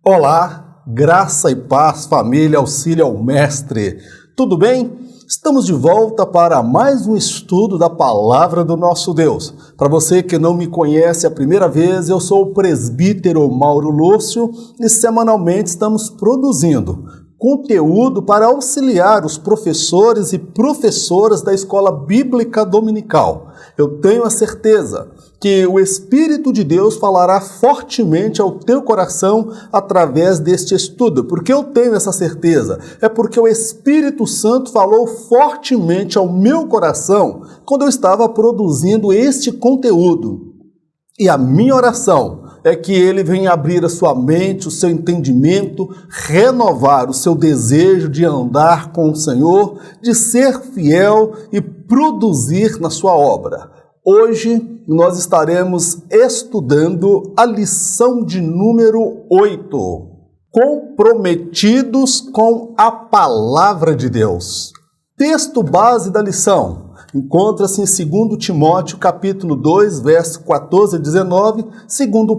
Olá, graça e paz, família, auxílio ao Mestre. Tudo bem? Estamos de volta para mais um estudo da Palavra do nosso Deus. Para você que não me conhece a primeira vez, eu sou o presbítero Mauro Lúcio e semanalmente estamos produzindo conteúdo para auxiliar os professores e professoras da Escola Bíblica Dominical. Eu tenho a certeza que o Espírito de Deus falará fortemente ao teu coração através deste estudo. Porque eu tenho essa certeza? É porque o Espírito Santo falou fortemente ao meu coração quando eu estava produzindo este conteúdo. E a minha oração é que ele venha abrir a sua mente, o seu entendimento, renovar o seu desejo de andar com o Senhor, de ser fiel e produzir na sua obra. Hoje nós estaremos estudando a lição de número 8, comprometidos com a Palavra de Deus. Texto base da lição encontra-se em 2 Timóteo, capítulo 2, verso 14 a 19, 2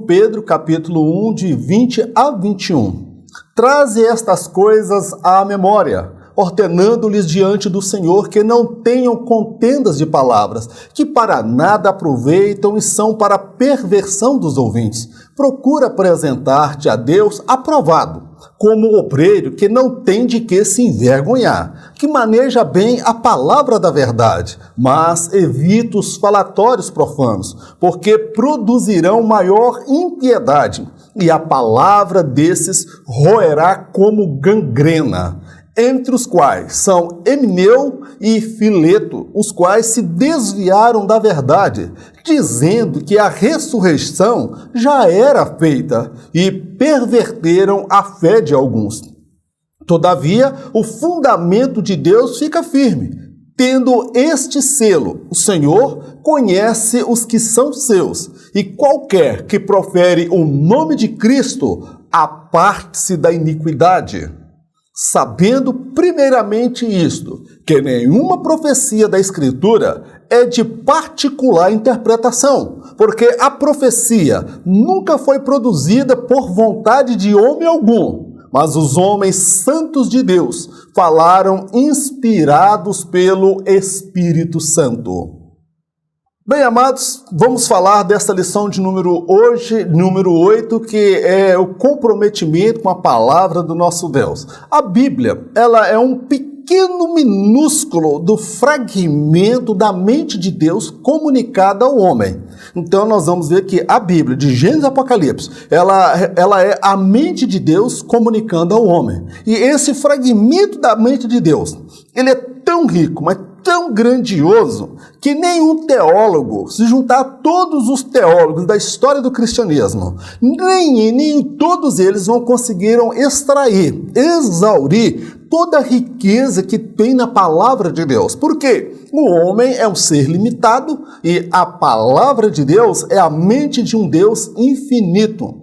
Pedro, capítulo 1, de 20 a 21. Traze estas coisas à memória, ordenando-lhes diante do Senhor que não tenham contendas de palavras, que para nada aproveitam e são para a perversão dos ouvintes. Procura apresentar-te a Deus aprovado, como obreiro que não tem de que se envergonhar, que maneja bem a palavra da verdade, mas evita os falatórios profanos, porque produzirão maior impiedade, e a palavra desses roerá como gangrena. Entre os quais são Emineu e Fileto, os quais se desviaram da verdade, dizendo que a ressurreição já era feita, e perverteram a fé de alguns. Todavia, o fundamento de Deus fica firme, tendo este selo: o Senhor conhece os que são seus, e qualquer que profere o nome de Cristo, aparte-se da iniquidade. Sabendo primeiramente isto, que nenhuma profecia da Escritura é de particular interpretação, porque a profecia nunca foi produzida por vontade de homem algum, mas os homens santos de Deus falaram inspirados pelo Espírito Santo. Bem, amados, vamos falar dessa lição de número 8, que é o comprometimento com a palavra do nosso Deus. A Bíblia, ela é um pequeno minúsculo do fragmento da mente de Deus comunicada ao homem. Então nós vamos ver que a Bíblia, de Gênesis e Apocalipse, ela é a mente de Deus comunicando ao homem. E esse fragmento da mente de Deus, ele é tão rico, mas tão grandioso, que nenhum teólogo, se juntar a todos os teólogos da história do cristianismo, nem todos eles conseguiram extrair, exaurir toda a riqueza que tem na palavra de Deus. Por quê? O homem é um ser limitado e a palavra de Deus é a mente de um Deus infinito.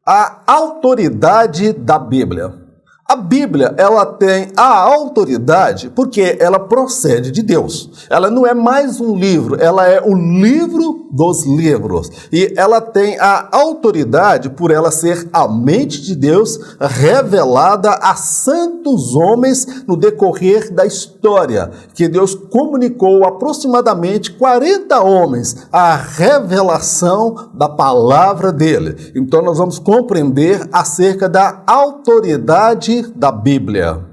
A autoridade da Bíblia. A Bíblia, ela tem a autoridade porque ela procede de Deus. Ela não é mais um livro, ela é o livro dos livros. E ela tem a autoridade por ela ser a mente de Deus revelada a santos homens no decorrer da história, que Deus comunicou aproximadamente 40 homens a revelação da palavra dele. Então nós vamos compreender acerca da autoridade da Bíblia.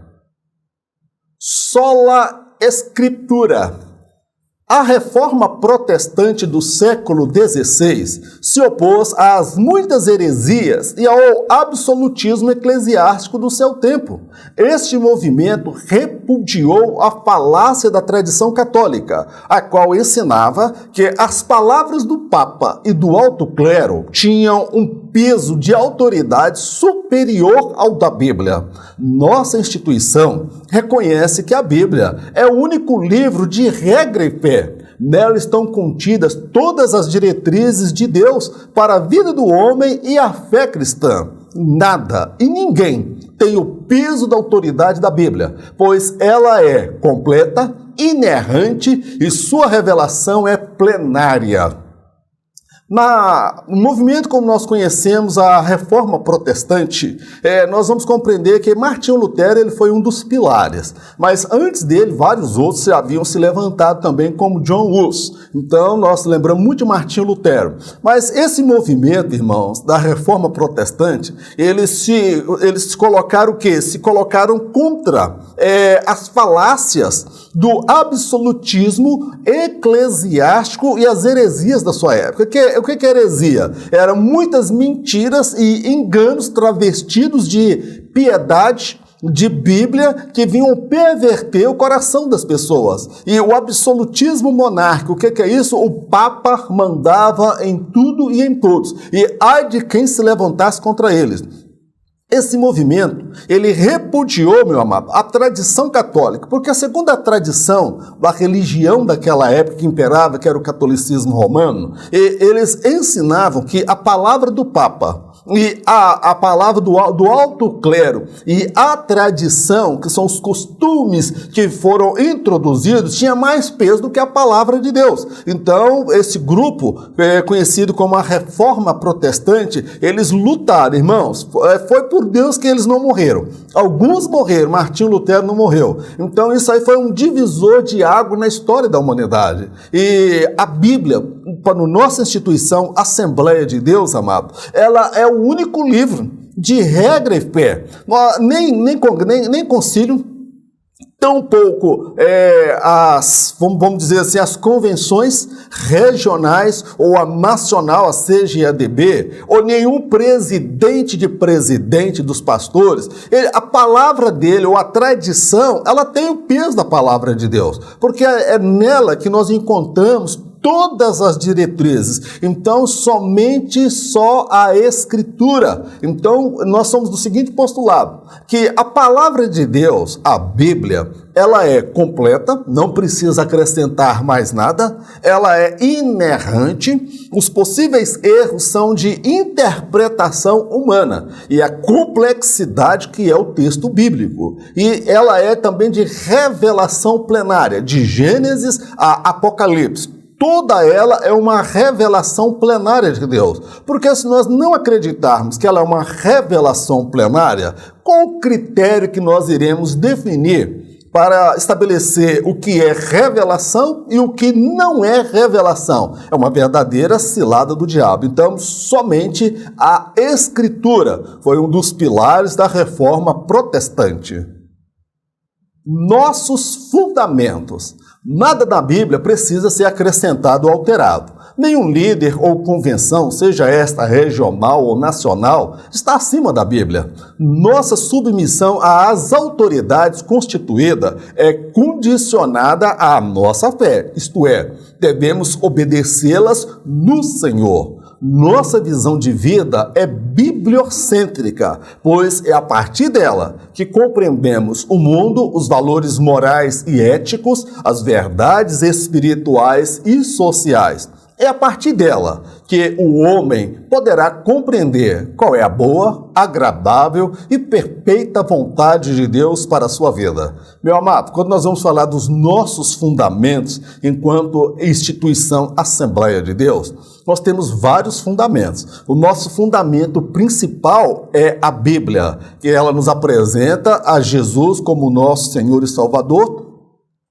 Sola Escritura. A reforma protestante do século XVI se opôs às muitas heresias e ao absolutismo eclesiástico do seu tempo. Este movimento repudiou a falácia da tradição católica, a qual ensinava que as palavras do Papa e do alto clero tinham um peso de autoridade superior ao da Bíblia. Nossa instituição reconhece que a Bíblia é o único livro de regra e fé. Nela estão contidas todas as diretrizes de Deus para a vida do homem e a fé cristã. Nada e ninguém tem o peso da autoridade da Bíblia, pois ela é completa, inerrante e sua revelação é plenária. No movimento como nós conhecemos, a Reforma Protestante, nós vamos compreender que Martinho Lutero ele foi um dos pilares, mas antes dele vários outros haviam se levantado também, como John Hus. Então nós lembramos muito de Martinho Lutero. Mas esse movimento, irmãos, da Reforma Protestante, eles se colocaram o quê? Se colocaram contra as falácias do absolutismo eclesiástico e as heresias da sua época. O que é heresia? Eram muitas mentiras e enganos travestidos de piedade, de Bíblia, que vinham perverter o coração das pessoas. E o absolutismo monárquico, o que é isso? O Papa mandava em tudo e em todos. E ai de quem se levantasse contra eles. Esse movimento, ele repudiou, meu amado, a tradição católica, porque segundo a tradição da religião daquela época que imperava, que era o catolicismo romano, eles ensinavam que a palavra do Papa e a palavra do alto clero e a tradição, que são os costumes que foram introduzidos, tinha mais peso do que a palavra de Deus. Então, esse grupo, conhecido como a Reforma Protestante, eles lutaram, irmãos, foi por Deus que eles não morreram. Alguns morreram, Martinho Lutero não morreu. Então, isso aí foi um divisor de água na história da humanidade. E a Bíblia, para a nossa instituição, Assembleia de Deus, amado, ela é o único livro de regra e fé. Nem concílio, tampouco vamos dizer assim, as convenções regionais ou a nacional, a CGADB, ou nenhum presidente dos pastores, a palavra dele ou a tradição, ela tem o peso da palavra de Deus, porque é nela que nós encontramos todas as diretrizes. Então, somente só a Escritura. Então, nós somos do seguinte postulado, que a palavra de Deus, a Bíblia, ela é completa, não precisa acrescentar mais nada, ela é inerrante, os possíveis erros são de interpretação humana e a complexidade que é o texto bíblico. E ela é também de revelação plenária, de Gênesis a Apocalipse. Toda ela é uma revelação plenária de Deus. Porque se nós não acreditarmos que ela é uma revelação plenária, qual o critério que nós iremos definir para estabelecer o que é revelação e o que não é revelação? É uma verdadeira cilada do diabo. Então, somente a Escritura foi um dos pilares da Reforma Protestante. Nossos fundamentos. Nada da Bíblia precisa ser acrescentado ou alterado. Nenhum líder ou convenção, seja esta regional ou nacional, está acima da Bíblia. Nossa submissão às autoridades constituídas é condicionada à nossa fé, isto é, devemos obedecê-las no Senhor. Nossa visão de vida é bibliocêntrica, pois é a partir dela que compreendemos o mundo, os valores morais e éticos, as verdades espirituais e sociais. É a partir dela que o homem poderá compreender qual é a boa, agradável e perfeita vontade de Deus para a sua vida. Meu amado, quando nós vamos falar dos nossos fundamentos enquanto instituição Assembleia de Deus, nós temos vários fundamentos. O nosso fundamento principal é a Bíblia, que ela nos apresenta a Jesus como nosso Senhor e Salvador,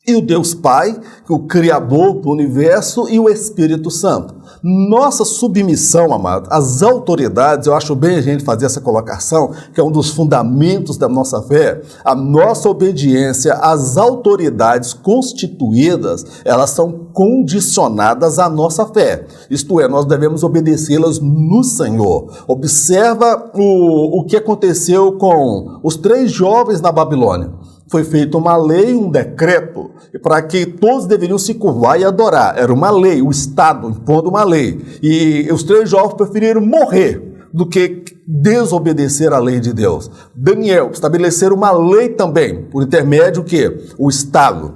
e o Deus Pai, o Criador do Universo, e o Espírito Santo. Nossa submissão, amado, às autoridades, eu acho bem a gente fazer essa colocação, que é um dos fundamentos da nossa fé, a nossa obediência às autoridades constituídas, elas são condicionadas à nossa fé. Isto é, nós devemos obedecê-las no Senhor. Observa o que aconteceu com os 3 jovens na Babilônia. Foi feita uma lei, um decreto, para que todos deveriam se curvar e adorar. Era uma lei, o Estado impondo uma lei. E os 3 jovens preferiram morrer do que desobedecer à lei de Deus. Daniel estabeleceu uma lei também, por intermédio que o Estado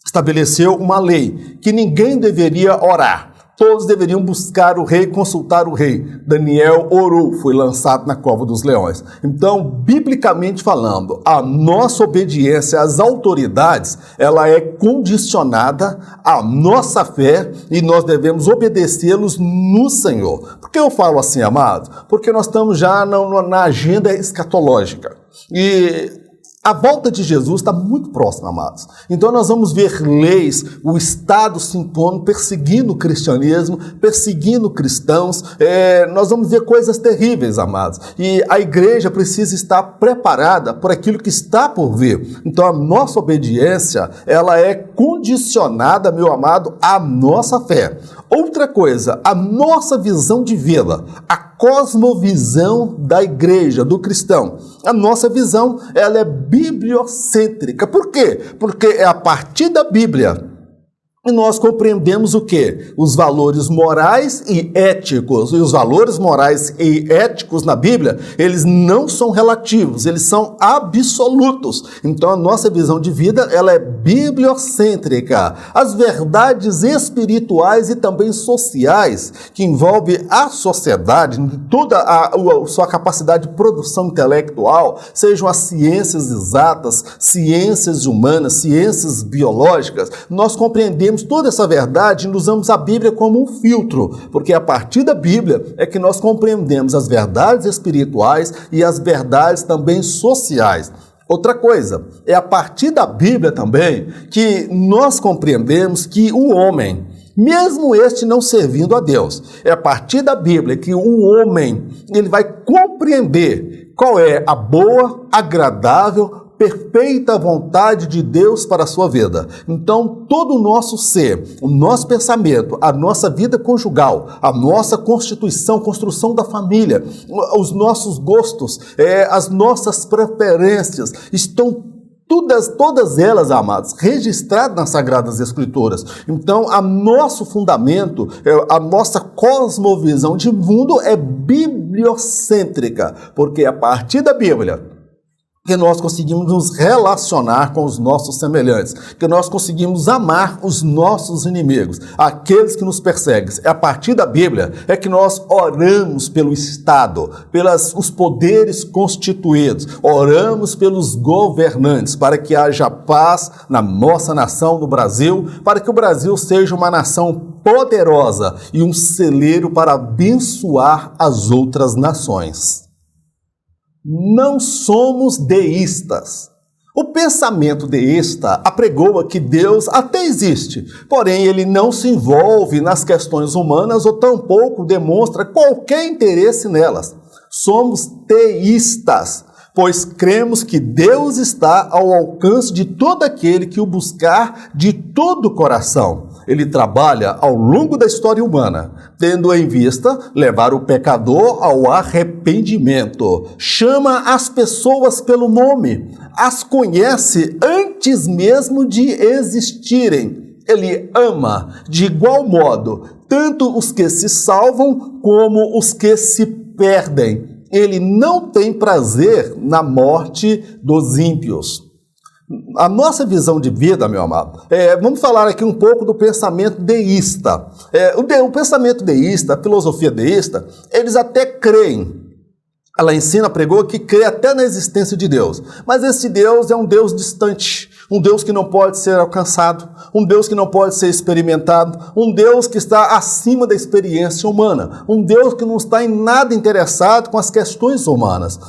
estabeleceu uma lei que ninguém deveria orar. Todos deveriam buscar o rei, consultar o rei. Daniel orou, foi lançado na cova dos leões. Então, biblicamente falando, a nossa obediência às autoridades, ela é condicionada à nossa fé e nós devemos obedecê-los no Senhor. Por que eu falo assim, amados? Porque nós estamos já na agenda escatológica. E a volta de Jesus está muito próxima, amados. Então nós vamos ver leis, o Estado se impondo, perseguindo o cristianismo, perseguindo cristãos. Nós vamos ver coisas terríveis, amados. E a igreja precisa estar preparada por aquilo que está por vir. Então a nossa obediência, ela é condicionada, meu amado, à nossa fé. Outra coisa, a nossa visão de vida, a cosmovisão da igreja, do cristão. A nossa visão, ela é bibliocêntrica. Por quê? Porque é a partir da Bíblia e nós compreendemos o quê? Os valores morais e éticos. E os valores morais e éticos na Bíblia, eles não são relativos, eles são absolutos. Então a nossa visão de vida, ela é bibliocêntrica. As verdades espirituais e também sociais, que envolvem a sociedade, toda a sua capacidade de produção intelectual, sejam as ciências exatas, ciências humanas, ciências biológicas, nós compreendemos toda essa verdade e usamos a Bíblia como um filtro, porque a partir da Bíblia é que nós compreendemos as verdades espirituais e as verdades também sociais. Outra coisa, é a partir da Bíblia também que nós compreendemos que o homem, mesmo este não servindo a Deus, é a partir da Bíblia que o homem ele vai compreender qual é a boa, agradável, perfeita vontade de Deus para a sua vida. Então, todo o nosso ser, o nosso pensamento, a nossa vida conjugal, a nossa constituição, construção da família, os nossos gostos, as nossas preferências, estão todas elas, amados, registradas nas Sagradas Escrituras. Então, o nosso fundamento, a nossa cosmovisão de mundo é bibliocêntrica, porque a partir da Bíblia que nós conseguimos nos relacionar com os nossos semelhantes, que nós conseguimos amar os nossos inimigos, aqueles que nos perseguem. É a partir da Bíblia é que nós oramos pelo Estado, pelos poderes constituídos, oramos pelos governantes, para que haja paz na nossa nação, no Brasil, para que o Brasil seja uma nação poderosa e um celeiro para abençoar as outras nações. Não somos deístas. O pensamento deísta apregoa que Deus até existe, porém ele não se envolve nas questões humanas ou tampouco demonstra qualquer interesse nelas. Somos teístas, pois cremos que Deus está ao alcance de todo aquele que o buscar de todo o coração. Ele trabalha ao longo da história humana, tendo em vista levar o pecador ao arrependimento. Chama as pessoas pelo nome, as conhece antes mesmo de existirem. Ele ama, de igual modo, tanto os que se salvam como os que se perdem. Ele não tem prazer na morte dos ímpios. A nossa visão de vida, meu amado, vamos falar aqui um pouco do pensamento deísta. O pensamento deísta, a filosofia deísta, eles até creem, ela ensina, pregou que crê até na existência de Deus, mas esse Deus é um Deus distante, um Deus que não pode ser alcançado, um Deus que não pode ser experimentado, um Deus que está acima da experiência humana, um Deus que não está em nada interessado com as questões humanas.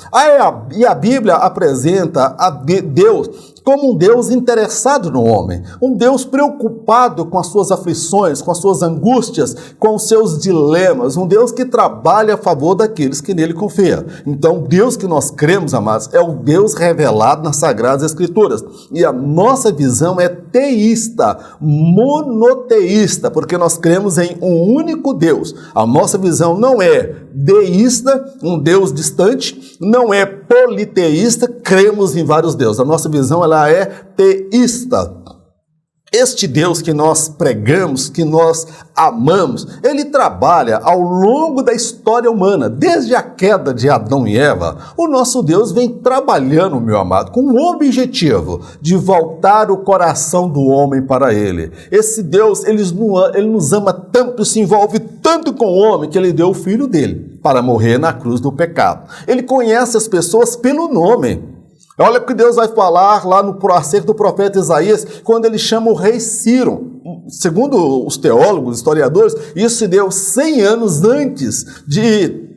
E a Bíblia apresenta a Deus como um Deus interessado no homem, um Deus preocupado com as suas aflições, com as suas angústias, com os seus dilemas, um Deus que trabalha a favor daqueles que nele confiam. Então, o Deus que nós cremos, amados, é o Deus revelado nas Sagradas Escrituras. E a nossa visão é teísta, monoteísta, porque nós cremos em um único Deus. A nossa visão não é deísta, um Deus distante, não é politeísta, cremos em vários deuses. A nossa visão ela é teísta. Este Deus que nós pregamos, que nós amamos, ele trabalha ao longo da história humana, desde a queda de Adão e Eva. O nosso Deus vem trabalhando, meu amado, com o objetivo de voltar o coração do homem para ele. Esse Deus, ele nos ama tanto, se envolve tanto com o homem, que ele deu o filho dele para morrer na cruz do pecado. Ele conhece as pessoas pelo nome. Olha o que Deus vai falar lá no acerca do profeta Isaías, quando ele chama o rei Ciro. Segundo os teólogos, historiadores, isso se deu 100 anos antes de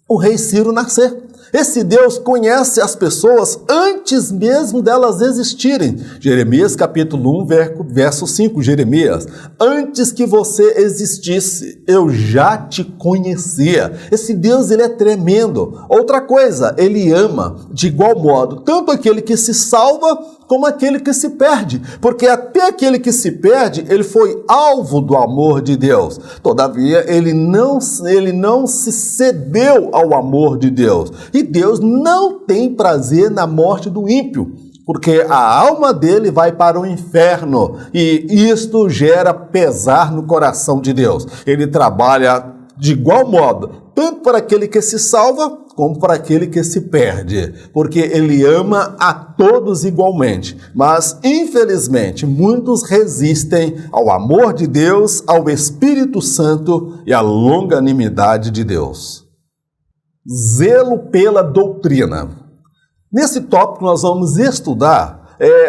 o rei Ciro nascer. Esse Deus conhece as pessoas antes mesmo delas existirem. Jeremias capítulo 1, verso 5, Jeremias. Antes que você existisse, eu já te conhecia. Esse Deus, ele é tremendo. Outra coisa, ele ama de igual modo, tanto aquele que se salva, como aquele que se perde. Porque até aquele que se perde, ele foi alvo do amor de Deus. Todavia, ele não se cedeu ao amor de Deus. E Deus não tem prazer na morte do ímpio, porque a alma dele vai para o inferno, e isto gera pesar no coração de Deus. Ele trabalha de igual modo, tanto para aquele que se salva, como para aquele que se perde, porque ele ama a todos igualmente. Mas, infelizmente, muitos resistem ao amor de Deus, ao Espírito Santo e à longanimidade de Deus. Zelo pela doutrina. Nesse tópico nós vamos estudar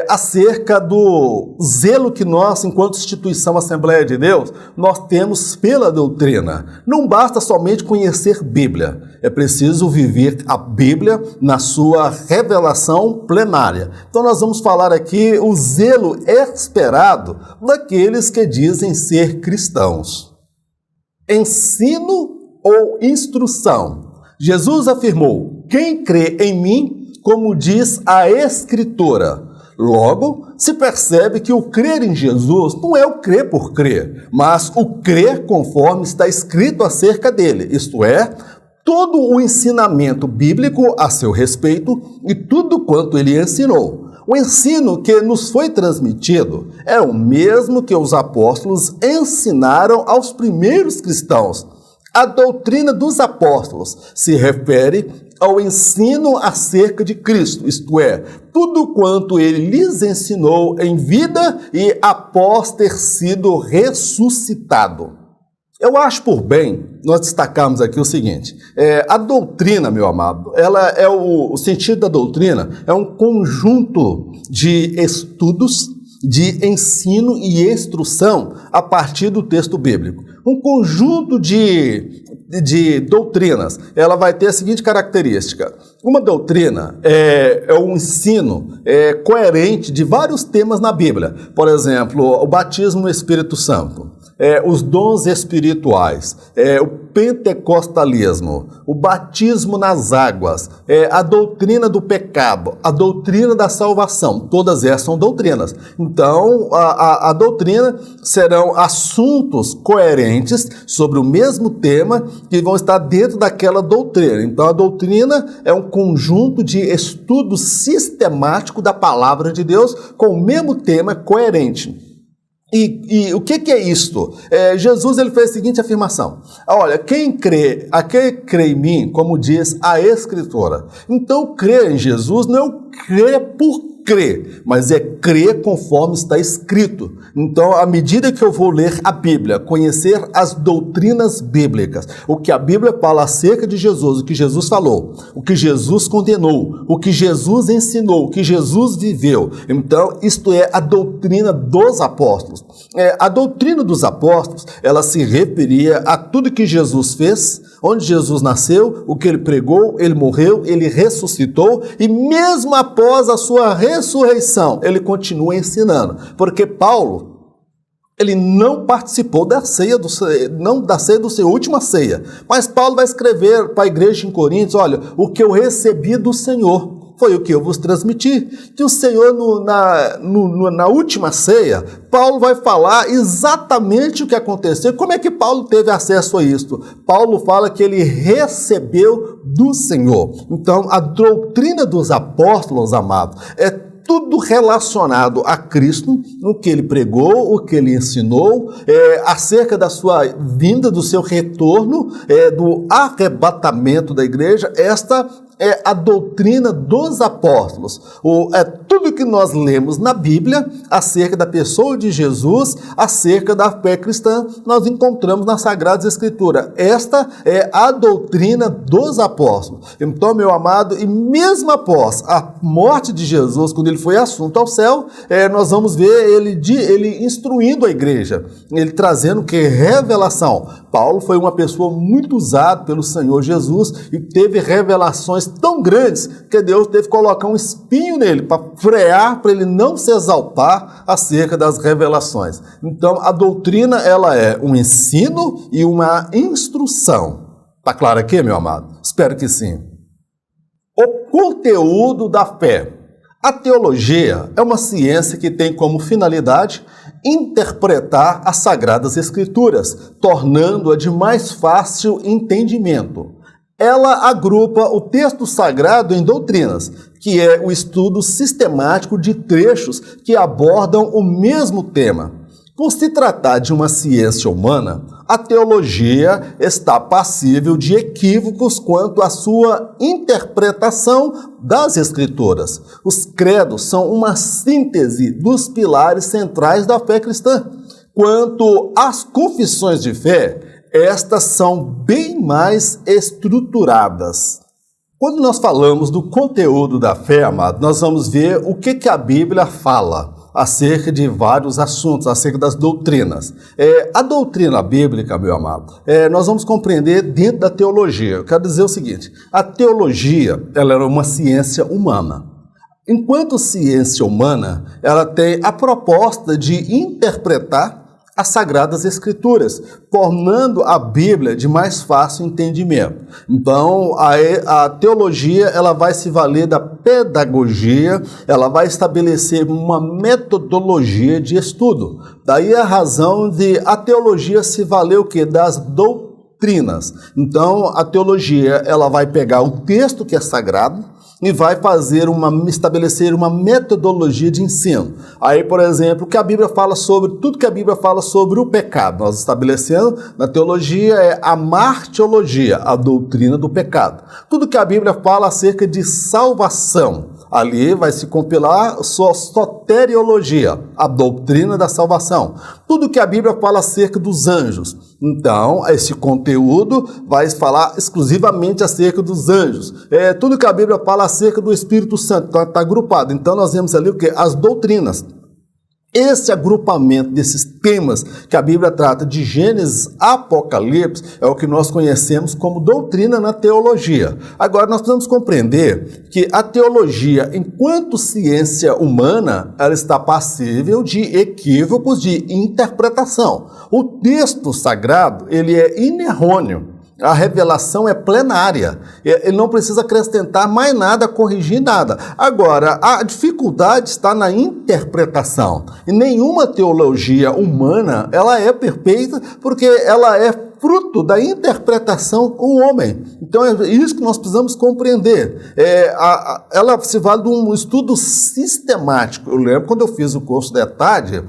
acerca do zelo que nós, enquanto instituição Assembleia de Deus, nós temos pela doutrina. Não basta somente conhecer Bíblia, é preciso viver a Bíblia na sua revelação plenária. Então nós vamos falar aqui o zelo esperado daqueles que dizem ser cristãos. Ensino ou instrução. Jesus afirmou: quem crê em mim, como diz a Escritura. Logo, se percebe que o crer em Jesus não é o crer por crer, mas o crer conforme está escrito acerca dele, isto é, todo o ensinamento bíblico a seu respeito e tudo quanto ele ensinou. O ensino que nos foi transmitido é o mesmo que os apóstolos ensinaram aos primeiros cristãos. A doutrina dos apóstolos se refere ao ensino acerca de Cristo, isto é, tudo quanto ele lhes ensinou em vida e após ter sido ressuscitado. Eu acho por bem nós destacarmos aqui o seguinte: a doutrina, meu amado, ela é o sentido da doutrina é um conjunto de estudos, de ensino e instrução a partir do texto bíblico. Um conjunto de doutrinas, ela vai ter a seguinte característica: uma doutrina é um ensino coerente de vários temas na Bíblia. Por exemplo, o batismo no Espírito Santo, os dons espirituais, o pentecostalismo, o batismo nas águas, a doutrina do pecado, a doutrina da salvação, todas essas são doutrinas. Então, a doutrina serão assuntos coerentes sobre o mesmo tema que vão estar dentro daquela doutrina. Então, a doutrina é um conjunto de estudo sistemático da palavra de Deus com o mesmo tema coerente. E o que é isto? Jesus ele fez a seguinte afirmação: olha, quem crê em mim, como diz a Escritura. Então, crer em Jesus não é o crer por crer, mas é crer conforme está escrito. Então, à medida que eu vou ler a Bíblia, conhecer as doutrinas bíblicas, o que a Bíblia fala acerca de Jesus, o que Jesus falou, o que Jesus condenou, o que Jesus ensinou, o que Jesus viveu. Então, isto é a doutrina dos apóstolos. A doutrina dos apóstolos, ela se referia a tudo que Jesus fez, onde Jesus nasceu, o que ele pregou, ele morreu, ele ressuscitou, e mesmo após a sua ressurreição, ele continua ensinando. Porque Paulo, ele não participou da ceia do seu última ceia, mas Paulo vai escrever para a igreja em Coríntios: olha, o que eu recebi do Senhor foi o que eu vos transmiti. Que o Senhor, na última ceia, Paulo vai falar exatamente o que aconteceu. Como é que Paulo teve acesso a isto? Paulo fala que ele recebeu do Senhor. Então, a doutrina dos apóstolos, amados, é tudo relacionado a Cristo, o que ele pregou, o que ele ensinou, acerca da sua vinda, do seu retorno, do arrebatamento da igreja. Esta é a doutrina dos apóstolos. Tudo que nós lemos na Bíblia acerca da pessoa de Jesus, acerca da fé cristã, nós encontramos nas Sagradas Escrituras. Esta é a doutrina dos apóstolos. Então, meu amado, e mesmo após a morte de Jesus, quando ele foi assunto ao céu, nós vamos ver ele instruindo a igreja, ele trazendo que revelação. Paulo foi uma pessoa muito usada pelo Senhor Jesus e teve revelações tão grandes que Deus teve que colocar um espinho nele para frear, para ele não se exaltar acerca das revelações. Então, a doutrina, ela é um ensino e uma instrução. Está claro aqui, meu amado? Espero que sim. O conteúdo da fé. A teologia é uma ciência que tem como finalidade interpretar as Sagradas Escrituras, tornando-a de mais fácil entendimento. Ela agrupa o texto sagrado em doutrinas, que é o estudo sistemático de trechos que abordam o mesmo tema. Por se tratar de uma ciência humana, a teologia está passível de equívocos quanto à sua interpretação das Escrituras. Os credos são uma síntese dos pilares centrais da fé cristã. Quanto às confissões de fé, estas são bem mais estruturadas. Quando nós falamos do conteúdo da fé, amado, nós vamos ver o que a Bíblia fala acerca de vários assuntos, acerca das doutrinas. A doutrina bíblica, meu amado, nós vamos compreender dentro da teologia. Eu quero dizer o seguinte: a teologia, ela era uma ciência humana. Enquanto ciência humana, ela tem a proposta de interpretar as Sagradas Escrituras, tornando a Bíblia de mais fácil entendimento. Então, a teologia, ela vai se valer da pedagogia, ela vai estabelecer uma metodologia de estudo. Daí a razão de a teologia se valer o quê? Das doutrinas. Então, a teologia, ela vai pegar o texto que é sagrado, e vai estabelecer uma metodologia de ensino. Aí, por exemplo, tudo que a Bíblia fala sobre o pecado, nós estabelecendo na teologia é a martiologia, a doutrina do pecado. Tudo que a Bíblia fala acerca de salvação, ali vai se compilar a soteriologia, a doutrina da salvação. Tudo que a Bíblia fala acerca dos anjos. Então, esse conteúdo vai falar exclusivamente acerca dos anjos. Tudo que a Bíblia fala acerca do Espírito Santo, está agrupado. Então, nós vemos ali o quê? As doutrinas. Esse agrupamento desses temas que a Bíblia trata de Gênesis a Apocalipse é o que nós conhecemos como doutrina na teologia. Agora, nós precisamos compreender que a teologia, enquanto ciência humana, ela está passível de equívocos de interpretação. O texto sagrado, ele é inerrôneo. A revelação é plenária, ele não precisa acrescentar mais nada, corrigir nada. Agora, a dificuldade está na interpretação. E nenhuma teologia humana, ela é perfeita porque ela é fruto da interpretação do homem. Então, é isso que nós precisamos compreender. Ela se vale de um estudo sistemático. Eu lembro quando eu fiz o curso da ETAD,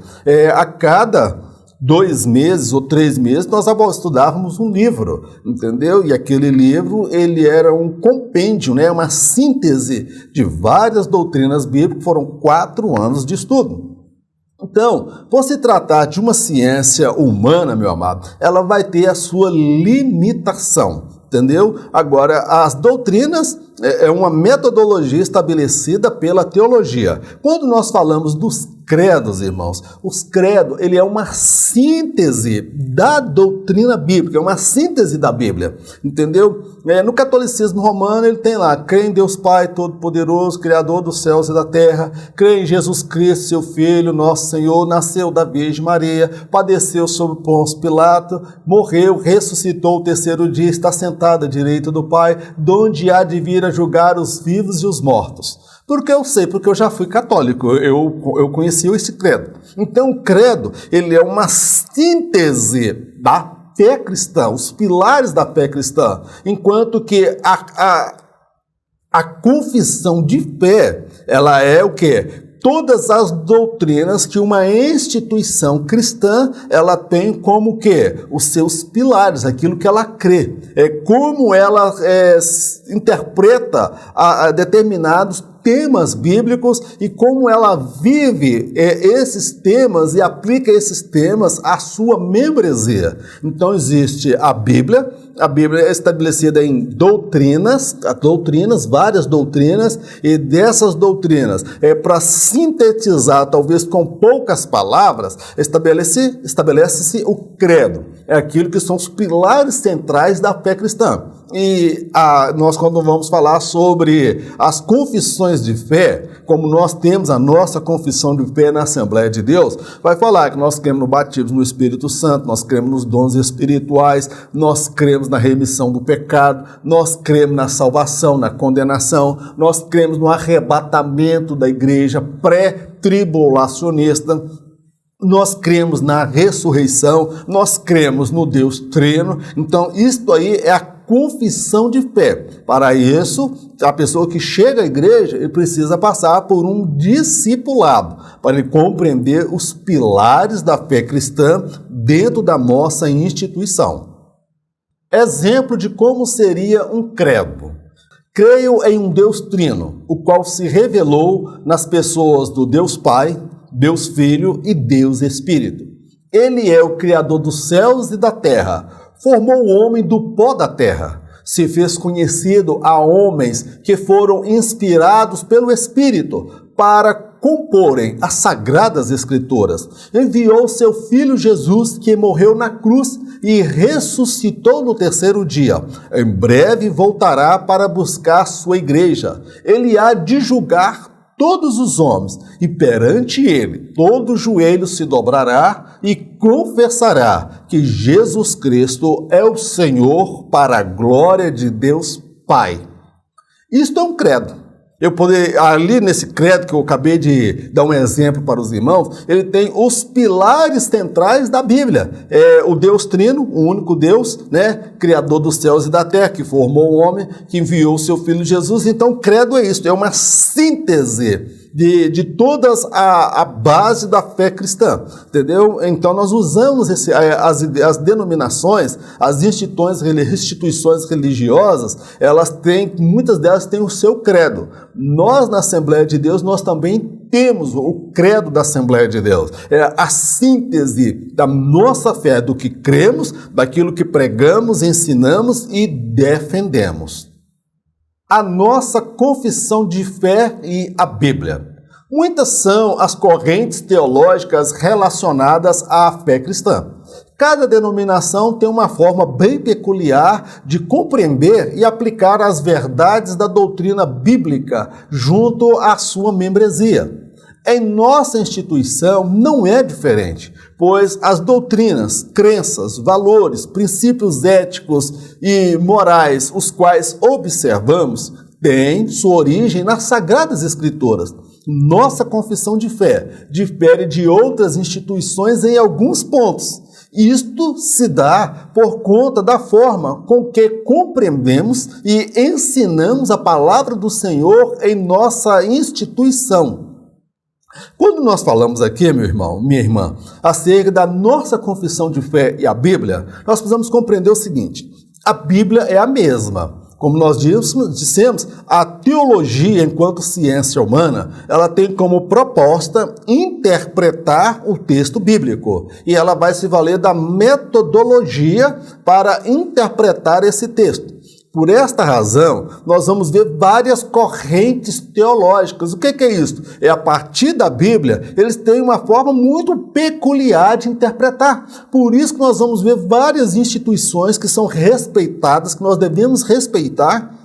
a cada 2 meses ou 3 meses, nós estudávamos um livro, entendeu? E aquele livro, ele era um compêndio, né? Uma síntese de várias doutrinas bíblicas, foram 4 anos de estudo. Então, por se tratar de uma ciência humana, meu amado, ela vai ter a sua limitação, entendeu? Agora, as doutrinas é uma metodologia estabelecida pela teologia. Quando nós falamos dos credos, irmãos, os credos, ele é uma síntese da doutrina bíblica, é uma síntese da Bíblia, entendeu? No catolicismo romano, ele tem lá, crê em Deus Pai Todo-Poderoso, Criador dos céus e da terra, crê em Jesus Cristo, seu Filho, nosso Senhor, nasceu da Virgem Maria, padeceu sob Pôncio Pilato, morreu, ressuscitou o 3º dia, está sentado à direita do Pai, donde há de vir a julgar os vivos e os mortos. Porque eu sei, porque eu já fui católico, eu conheci esse credo. Então, o credo, ele é uma síntese da fé cristã, os pilares da fé cristã, enquanto que a confissão de fé, ela é o quê? todas as doutrinas que uma instituição cristã ela tem como que os seus pilares, aquilo que ela crê, como ela interpreta a determinados temas bíblicos e como ela vive esses temas e aplica esses temas à sua membresia. Então existe a Bíblia é estabelecida em doutrinas, várias doutrinas, e dessas doutrinas, para sintetizar, talvez com poucas palavras, estabelece-se o credo. É aquilo que são os pilares centrais da fé cristã. E nós, quando vamos falar sobre as confissões de fé, como nós temos a nossa confissão de fé na Assembleia de Deus, vai falar que nós cremos no batismo no Espírito Santo, nós cremos nos dons espirituais, nós cremos na remissão do pecado, nós cremos na salvação, na condenação, nós cremos no arrebatamento da igreja pré-tribulacionista, nós cremos na ressurreição, nós cremos no Deus Trino. Então, isto aí é a confissão de fé. Para isso, a pessoa que chega à igreja, ele precisa passar por um discipulado, para ele compreender os pilares da fé cristã dentro da nossa instituição. Exemplo de como seria um credo. Creio em um Deus Trino, o qual se revelou nas pessoas do Deus Pai, Deus Filho e Deus Espírito. Ele é o Criador dos céus e da terra. Formou o homem do pó da terra. Se fez conhecido a homens que foram inspirados pelo Espírito para comporem as sagradas Escrituras. Enviou seu Filho Jesus, que morreu na cruz e ressuscitou no terceiro dia. Em breve voltará para buscar sua igreja. Ele há de julgar todos os homens, e perante ele todo joelho se dobrará e confessará que Jesus Cristo é o Senhor, para a glória de Deus Pai. Isto é um credo. Ali nesse credo que eu acabei de dar um exemplo para os irmãos, ele tem os pilares centrais da Bíblia. O Deus Trino, o único Deus, Criador dos céus e da terra, que formou o homem, que enviou o seu Filho Jesus. Então, credo é isso, é uma síntese de todas a base da fé cristã, entendeu? Então nós usamos as denominações, as instituições religiosas, muitas delas têm o seu credo. Nós na Assembleia de Deus, nós também temos o credo da Assembleia de Deus. É a síntese da nossa fé, do que cremos, daquilo que pregamos, ensinamos e defendemos. A nossa confissão de fé e a Bíblia. Muitas são as correntes teológicas relacionadas à fé cristã. Cada denominação tem uma forma bem peculiar de compreender e aplicar as verdades da doutrina bíblica junto à sua membresia. Em nossa instituição não é diferente, pois as doutrinas, crenças, valores, princípios éticos e morais, os quais observamos, têm sua origem nas Sagradas Escrituras. Nossa confissão de fé difere de outras instituições em alguns pontos. Isto se dá por conta da forma com que compreendemos e ensinamos a palavra do Senhor em nossa instituição. Quando nós falamos aqui, meu irmão, minha irmã, acerca da nossa confissão de fé e a Bíblia, nós precisamos compreender o seguinte: a Bíblia é a mesma. Como nós dissemos, a teologia, enquanto ciência humana, ela tem como proposta interpretar o texto bíblico. E ela vai se valer da metodologia para interpretar esse texto. Por esta razão, nós vamos ver várias correntes teológicas. O que é isso? É a partir da Bíblia, eles têm uma forma muito peculiar de interpretar. Por isso que nós vamos ver várias instituições que são respeitadas, que nós devemos respeitar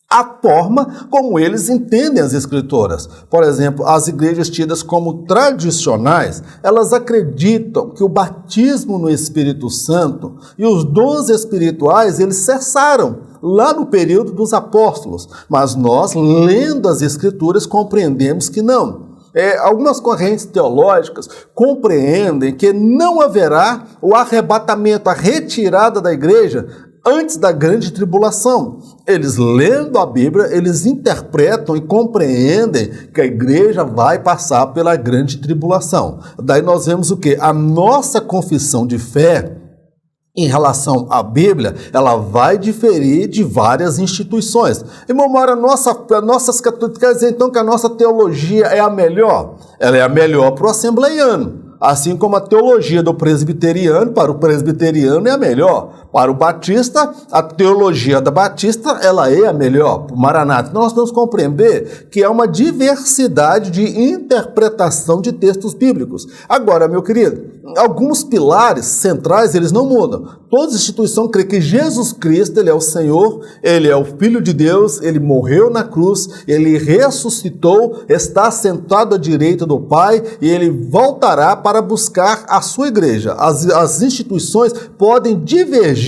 a forma como eles entendem as Escrituras. Por exemplo, as igrejas tidas como tradicionais, elas acreditam que o batismo no Espírito Santo e os dons espirituais, eles cessaram lá no período dos apóstolos. Mas nós, lendo as Escrituras, compreendemos que não. Algumas correntes teológicas compreendem que não haverá o arrebatamento, a retirada da igreja, antes da grande tribulação. Eles lendo a Bíblia, eles interpretam e compreendem que a igreja vai passar pela grande tribulação. Daí nós vemos o quê? A nossa confissão de fé em relação à Bíblia, ela vai diferir de várias instituições. Irmão Mauro, nossas católicas quer dizer então que a nossa teologia é a melhor? Ela é a melhor para o assembleiano. Assim como a teologia do presbiteriano, para o presbiteriano é a melhor. Para o batista, a teologia da batista, ela é a melhor. Para o maranata, nós temos que compreender que é uma diversidade de interpretação de textos bíblicos. Agora, meu querido, alguns pilares centrais, eles não mudam. Toda instituição crê que Jesus Cristo, ele é o Senhor, ele é o Filho de Deus, ele morreu na cruz, ele ressuscitou, está sentado à direita do Pai e ele voltará para buscar a sua igreja. As instituições podem divergir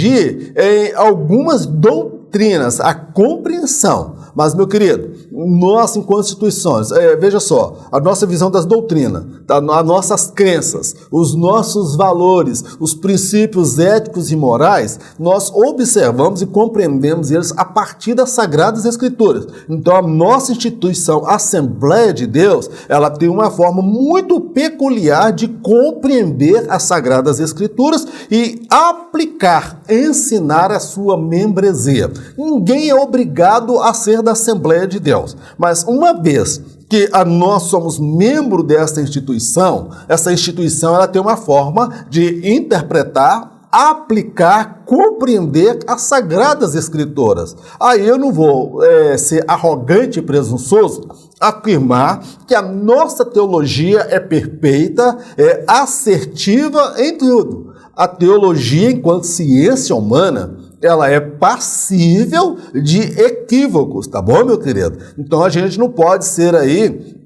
em algumas doutrinas, a compreensão. Mas, meu querido, nós, enquanto instituições, veja só, a nossa visão das doutrinas, as nossas crenças, os nossos valores, os princípios éticos e morais, nós observamos e compreendemos eles a partir das Sagradas Escrituras. Então, a nossa instituição, a Assembleia de Deus, ela tem uma forma muito peculiar de compreender as Sagradas Escrituras e aplicar, ensinar a sua membresia. Ninguém é obrigado a ser da Assembleia de Deus, mas uma vez que nós somos membro desta instituição, essa instituição ela tem uma forma de interpretar, aplicar, compreender as Sagradas Escrituras. Aí eu não vou ser arrogante e presunçoso, afirmar que a nossa teologia é perfeita, é assertiva em tudo. A teologia, enquanto ciência humana, ela é passível de equívocos, tá bom, meu querido? Então a gente não pode ser aí,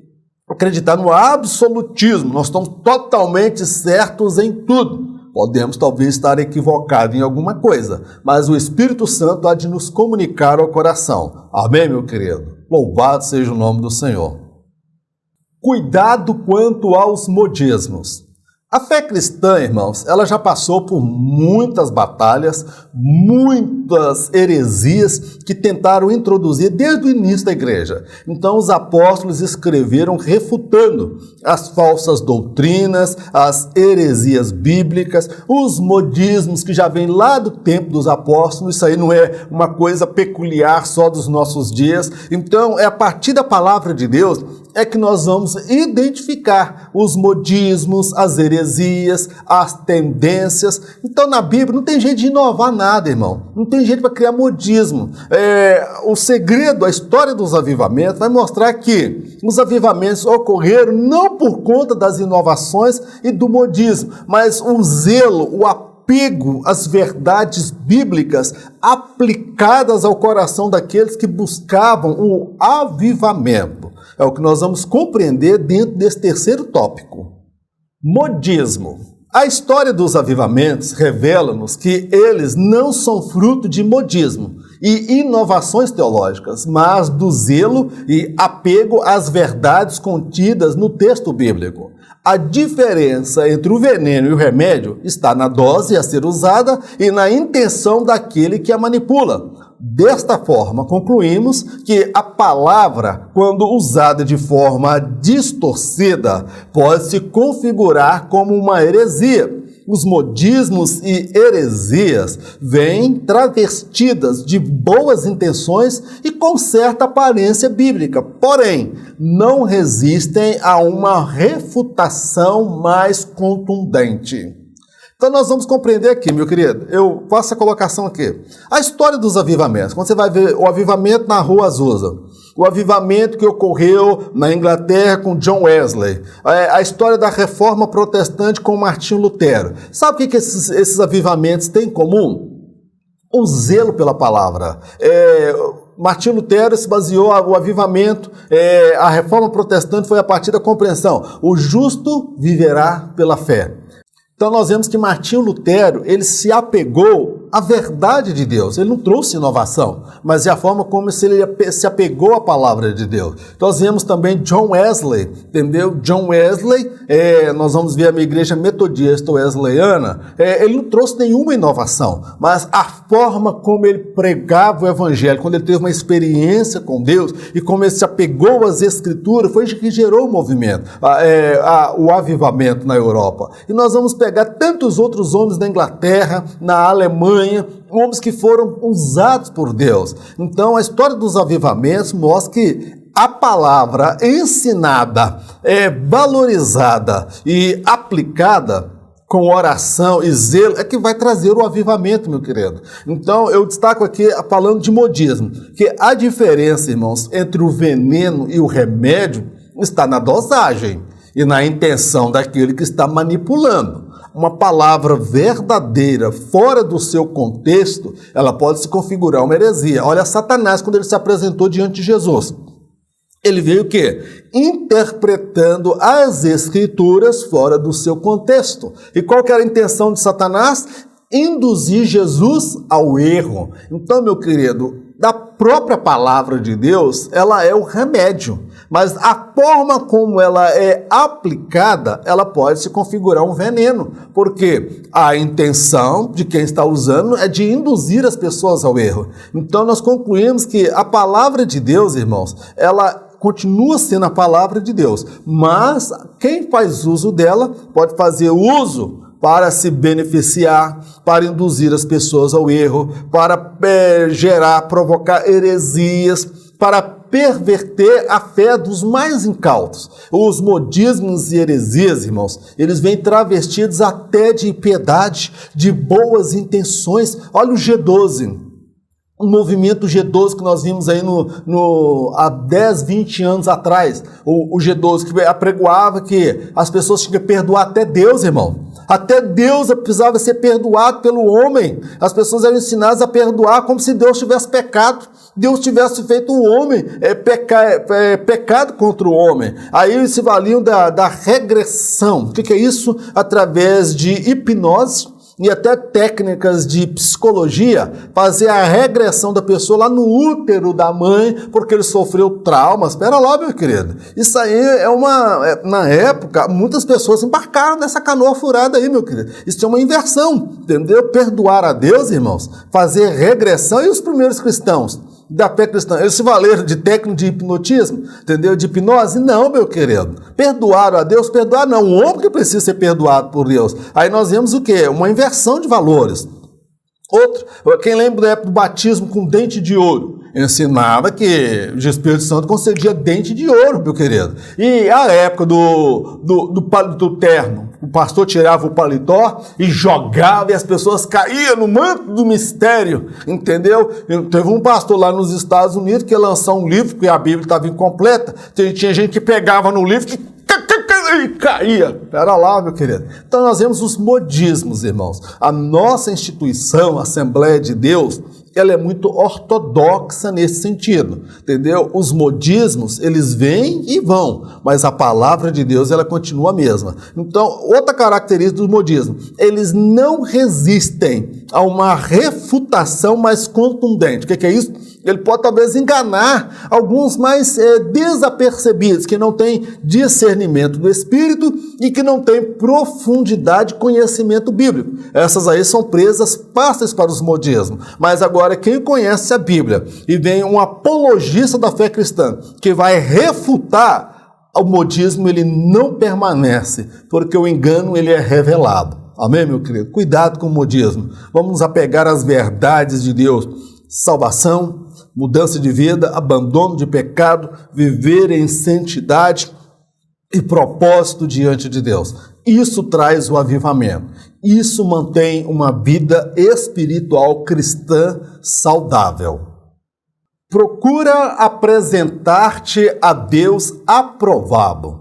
acreditar no absolutismo, nós estamos totalmente certos em tudo. Podemos talvez estar equivocados em alguma coisa, mas o Espírito Santo há de nos comunicar ao coração. Amém, meu querido? Louvado seja o nome do Senhor. Cuidado quanto aos modismos. A fé cristã, irmãos, ela já passou por muitas batalhas, muitas heresias que tentaram introduzir desde o início da igreja. Então os apóstolos escreveram refutando as falsas doutrinas, as heresias bíblicas, os modismos que já vêm lá do tempo dos apóstolos. Isso aí não é uma coisa peculiar só dos nossos dias. Então é a partir da palavra de Deus é que nós vamos identificar os modismos, as heresias, as tendências. Então, na Bíblia não tem jeito de inovar nada, irmão. Não tem jeito para criar modismo. O segredo, a história dos avivamentos vai mostrar que os avivamentos ocorreram não por conta das inovações e do modismo, mas o zelo, o apego às verdades bíblicas aplicadas ao coração daqueles que buscavam o avivamento. É o que nós vamos compreender dentro desse terceiro tópico. Modismo. A história dos avivamentos revela-nos que eles não são fruto de modismo e inovações teológicas, mas do zelo e apego às verdades contidas no texto bíblico. A diferença entre o veneno e o remédio está na dose a ser usada e na intenção daquele que a manipula. Desta forma, concluímos que a palavra, quando usada de forma distorcida, pode se configurar como uma heresia. Os modismos e heresias vêm travestidas de boas intenções e com certa aparência bíblica, porém, não resistem a uma refutação mais contundente. Então nós vamos compreender aqui, meu querido, eu faço a colocação aqui. A história dos avivamentos, quando você vai ver o avivamento na Rua Azusa, o avivamento que ocorreu na Inglaterra com John Wesley, a história da reforma protestante com Martinho Lutero. Sabe o que esses avivamentos têm em comum? O zelo pela palavra. Martinho Lutero se baseou o avivamento, a reforma protestante foi a partir da compreensão. O justo viverá pela fé. Então nós vemos que Martinho Lutero, ele se apegou a verdade de Deus. Ele não trouxe inovação, mas é a forma como ele se apegou à palavra de Deus. Nós vemos também John Wesley, entendeu? John Wesley, nós vamos ver a minha igreja metodista wesleyana, ele não trouxe nenhuma inovação, mas a forma como ele pregava o evangelho, quando ele teve uma experiência com Deus e como ele se apegou às escrituras, foi que gerou o movimento, o avivamento na Europa. E nós vamos pegar tantos outros homens da Inglaterra, na Alemanha, homens que foram usados por Deus. Então, a história dos avivamentos mostra que a palavra ensinada, valorizada e aplicada com oração e zelo é que vai trazer o avivamento, meu querido. Então, eu destaco aqui falando de modismo, que a diferença, irmãos, entre o veneno e o remédio está na dosagem e na intenção daquele que está manipulando. Uma palavra verdadeira, fora do seu contexto, ela pode se configurar uma heresia. Olha Satanás quando ele se apresentou diante de Jesus. Ele veio o quê? Interpretando as escrituras fora do seu contexto. E qual que era a intenção de Satanás? Induzir Jesus ao erro. Então, meu querido, da própria palavra de Deus, ela é o remédio. Mas a forma como ela é aplicada, ela pode se configurar um veneno. Porque a intenção de quem está usando é de induzir as pessoas ao erro. Então, nós concluímos que a palavra de Deus, irmãos, ela continua sendo a palavra de Deus, mas quem faz uso dela pode fazer uso para se beneficiar, para induzir as pessoas ao erro, para provocar heresias, para perverter a fé dos mais incautos. Os modismos e heresias, irmãos, eles vêm travestidos até de piedade, de boas intenções. Olha o G12. O movimento G12 que nós vimos aí há 10, 20 anos atrás, o G12 que apregoava que as pessoas tinham que perdoar até Deus, irmão. Até Deus precisava ser perdoado pelo homem. As pessoas eram ensinadas a perdoar como se Deus tivesse pecado. Deus tivesse feito o homem pecado contra o homem. Aí eles se valiam da regressão. O que é isso? Através de hipnose e até técnicas de psicologia, fazer a regressão da pessoa lá no útero da mãe, porque ele sofreu traumas. Espera lá, meu querido. Isso aí na época, muitas pessoas embarcaram nessa canoa furada aí, meu querido. Isso é uma inversão, entendeu? Perdoar a Deus, irmãos, fazer regressão. E os primeiros cristãos da fé cristã, eles se valeram de técnico de hipnotismo, entendeu? De hipnose? Não, meu querido. Perdoaram a Deus? Perdoar não. O homem que precisa ser perdoado por Deus. Aí nós vemos o quê? Uma inversão de valores. Outro, quem lembra da época do batismo com dente de ouro? Ensinava que o Espírito Santo concedia dente de ouro, meu querido. E a época do terno, o pastor tirava o paletó e jogava e as pessoas caíam no manto do mistério, entendeu? Teve um pastor lá nos Estados Unidos que ia lançar um livro, porque a Bíblia estava incompleta, tinha gente que pegava no livro e caía. Pera lá, meu querido. Então nós vemos os modismos, irmãos. A nossa instituição, a Assembleia de Deus, ela é muito ortodoxa nesse sentido, entendeu? Os modismos, eles vêm e vão, mas a palavra de Deus, ela continua a mesma. Então, outra característica dos modismos, eles não resistem a uma refutação mais contundente. O que é isso? Ele pode talvez enganar alguns mais desapercebidos, que não têm discernimento do Espírito e que não têm profundidade de conhecimento bíblico. Essas aí são presas fáceis para os modismos. Mas agora, quem conhece a Bíblia e vem um apologista da fé cristã que vai refutar o modismo, ele não permanece, porque o engano ele é revelado. Amém, meu querido? Cuidado com o modismo. Vamos nos apegar às verdades de Deus. Salvação, mudança de vida, abandono de pecado, viver em santidade e propósito diante de Deus. Isso traz o avivamento. Isso mantém uma vida espiritual cristã saudável. Procura apresentar-te a Deus aprovado.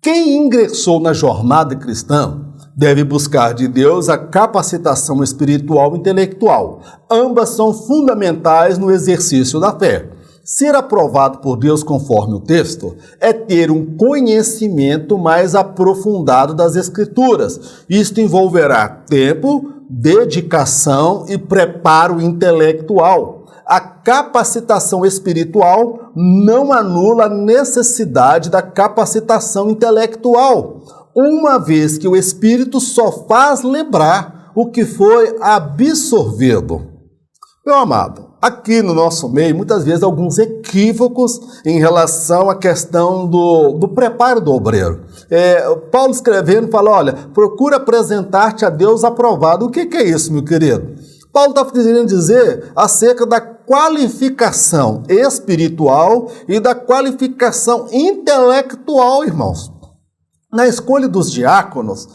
Quem ingressou na jornada cristã deve buscar de Deus a capacitação espiritual e intelectual. Ambas são fundamentais no exercício da fé. Ser aprovado por Deus, conforme o texto, é ter um conhecimento mais aprofundado das Escrituras. Isto envolverá tempo, dedicação e preparo intelectual. A capacitação espiritual não anula a necessidade da capacitação intelectual, uma vez que o Espírito só faz lembrar o que foi absorvido. Meu amado, aqui no nosso meio, muitas vezes, alguns equívocos em relação à questão do preparo do obreiro. Paulo escrevendo fala, olha, procura apresentar-te a Deus aprovado. O que é isso, meu querido? Paulo está querendo dizer acerca da qualificação espiritual e da qualificação intelectual, irmãos. Na escolha dos diáconos,